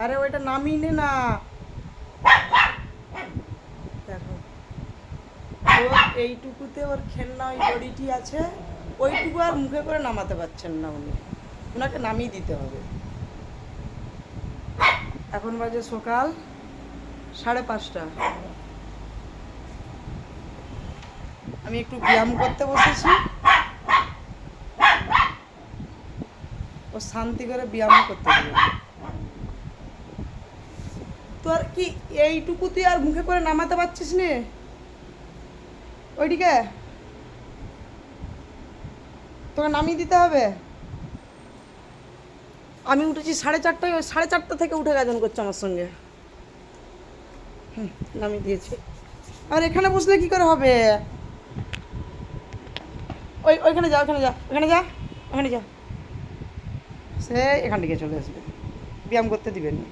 আরে ওইটা নামিয়ে নে না। দেখো ওর এইটুকুতে ওর খেলনা ওই দড়িটি আছে, ওইটুকু আর মুখে করে নামাতে পারছেন না উনি, ওনাকে নামিয়ে দিতে হবে। এখন বাজে সকাল 5:30। আমি একটু ব্যায়াম করতে বসেছি, ও শান্তি করে ব্যায়াম করতে দেবে। তো আর কি এইটুকু তুই আর মুখে করে নামাতে পারছিস নে ওইদিকে, তোকে নামিয়ে দিতে হবে। আমি উঠেছি 4:30, 4:30 থেকে উঠে গাজন করছে আমার সঙ্গে। নামিয়ে দিয়েছি। আর এখানে বসলে কি করে হবে? ওইখানে যা, ওখানে যা, ওখানে যা, ওখানে যা, সে এখান থেকে চলে আসবে, ব্যায়াম করতে দিবেন না।